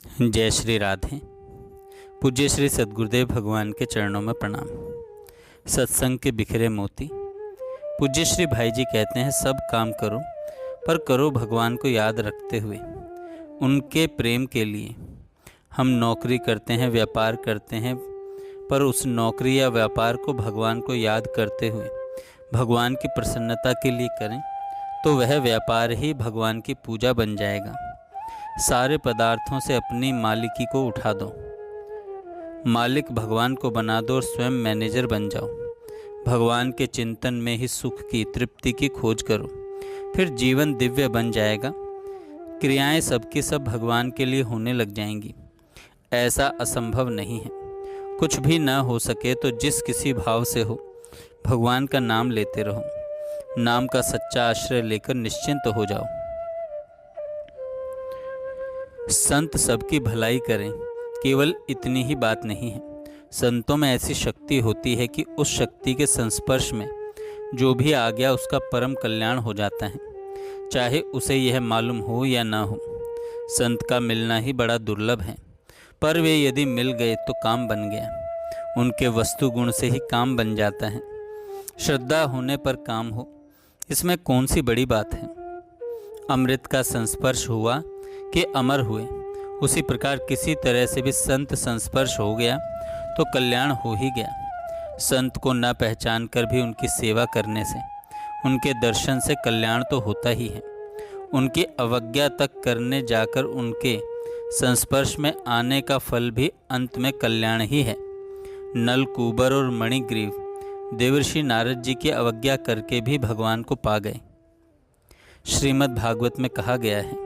जय श्री राधे। पूज्य श्री सद्गुरुदेव भगवान के चरणों में प्रणाम। सत्संग के बिखरे मोती। पूज्य श्री भाई जी कहते हैं, सब काम करो पर करो भगवान को याद रखते हुए। उनके प्रेम के लिए हम नौकरी करते हैं, व्यापार करते हैं, पर उस नौकरी या व्यापार को भगवान को याद करते हुए भगवान की प्रसन्नता के लिए करें तो वह व्यापार ही भगवान की पूजा बन जाएगा। सारे पदार्थों से अपनी मालिकी को उठा दो, मालिक भगवान को बना दो और स्वयं मैनेजर बन जाओ। भगवान के चिंतन में ही सुख की, तृप्ति की खोज करो, फिर जीवन दिव्य बन जाएगा। क्रियाएं सबकी सब भगवान के लिए होने लग जाएंगी। ऐसा असंभव नहीं है। कुछ भी न हो सके तो जिस किसी भाव से हो भगवान का नाम लेते रहो। नाम का सच्चा आश्रय लेकर निश्चिंत हो जाओ। संत सबकी भलाई करें, केवल इतनी ही बात नहीं है। संतों में ऐसी शक्ति होती है कि उस शक्ति के संस्पर्श में जो भी आ गया उसका परम कल्याण हो जाता है, चाहे उसे यह मालूम हो या ना हो। संत का मिलना ही बड़ा दुर्लभ है, पर वे यदि मिल गए तो काम बन गया। उनके वस्तु गुण से ही काम बन जाता है। श्रद्धा होने पर काम हो, इसमें कौन सी बड़ी बात है। अमृत का संस्पर्श हुआ कि अमर हुए। उसी प्रकार किसी तरह से भी संत संस्पर्श हो गया तो कल्याण हो ही गया। संत को न पहचान कर भी उनकी सेवा करने से, उनके दर्शन से कल्याण तो होता ही है। उनकी अवज्ञा तक करने जाकर उनके संस्पर्श में आने का फल भी अंत में कल्याण ही है। नल, कुबर और मणिग्रीव देवर्षि नारद जी की अवज्ञा करके भी भगवान को पा गए। श्रीमद् भागवत में कहा गया है,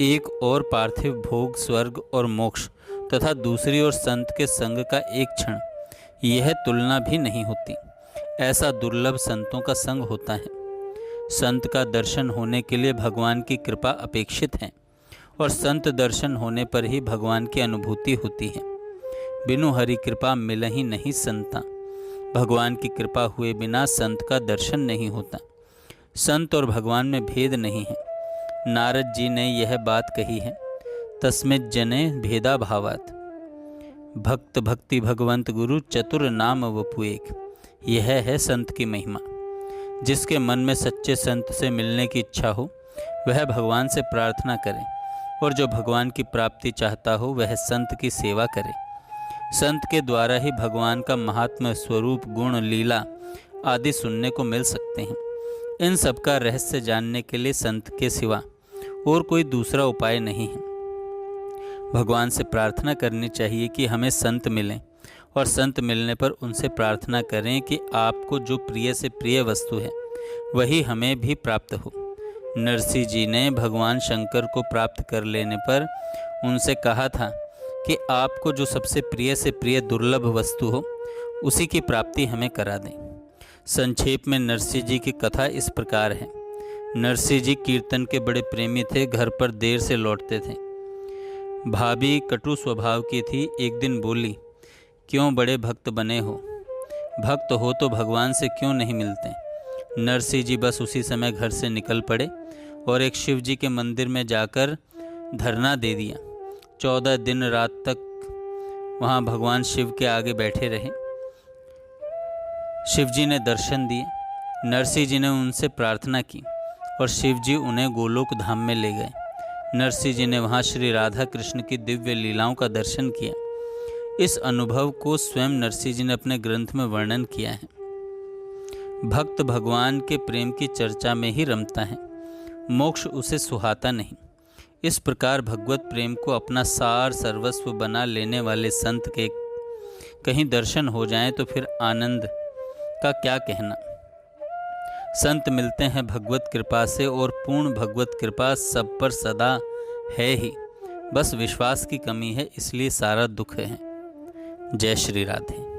एक और पार्थिव भोग स्वर्ग और मोक्ष तथा दूसरी ओर संत के संग का एक क्षण, यह तुलना भी नहीं होती। ऐसा दुर्लभ संतों का संग होता है। संत का दर्शन होने के लिए भगवान की कृपा अपेक्षित है और संत दर्शन होने पर ही भगवान की अनुभूति होती है। बिनु हरि कृपा मिल ही नहीं संता। भगवान की कृपा हुए बिना संत का दर्शन नहीं होता। संत और भगवान में भेद नहीं है। नारद जी ने यह बात कही है, तस्मिद् जने भेदा भावात। भक्त भक्ति भगवंत गुरु चतुर नाम वपु एक। यह है संत की महिमा। जिसके मन में सच्चे संत से मिलने की इच्छा हो वह भगवान से प्रार्थना करे, और जो भगवान की प्राप्ति चाहता हो वह संत की सेवा करे। संत के द्वारा ही भगवान का महात्म्य, स्वरूप, गुण, लीला आदि सुनने को मिल सकते हैं। इन सब का रहस्य जानने के लिए संत के सिवा और कोई दूसरा उपाय नहीं है। भगवान से प्रार्थना करनी चाहिए कि हमें संत मिलें, और संत मिलने पर उनसे प्रार्थना करें कि आपको जो प्रिय से प्रिय वस्तु है वही हमें भी प्राप्त हो। नरसिंह जी ने भगवान शंकर को प्राप्त कर लेने पर उनसे कहा था कि आपको जो सबसे प्रिय से प्रिय दुर्लभ वस्तु हो उसी की प्राप्ति हमें करा दें। संक्षेप में नरसिंह जी की कथा इस प्रकार है। नरसिंह जी कीर्तन के बड़े प्रेमी थे। घर पर देर से लौटते थे। भाभी कटु स्वभाव की थी। एक दिन बोली, क्यों बड़े भक्त बने हो? भक्त हो तो भगवान से क्यों नहीं मिलते? नरसिंह जी बस उसी समय घर से निकल पड़े और एक शिव जी के मंदिर में जाकर धरना दे दिया। 14 दिन रात तक वहाँ भगवान शिव के आगे बैठे रहे। शिव जी ने दर्शन दिए। नरसिंह जी ने उनसे प्रार्थना की और शिव जी उन्हें गोलोक धाम में ले गए। नरसिंह जी ने वहाँ श्री राधा कृष्ण की दिव्य लीलाओं का दर्शन किया। इस अनुभव को स्वयं नरसिंह जी ने अपने ग्रंथ में वर्णन किया है। भक्त भगवान के प्रेम की चर्चा में ही रमता है, मोक्ष उसे सुहाता नहीं। इस प्रकार भगवत प्रेम को अपना सार सर्वस्व बना लेने वाले संत के कहीं दर्शन हो जाएं तो फिर आनंद का क्या कहना। संत मिलते हैं भगवत कृपा से, और पूर्ण भगवत कृपा सब पर सदा है ही। बस विश्वास की कमी है, इसलिए सारा दुख है। जय श्री राधे।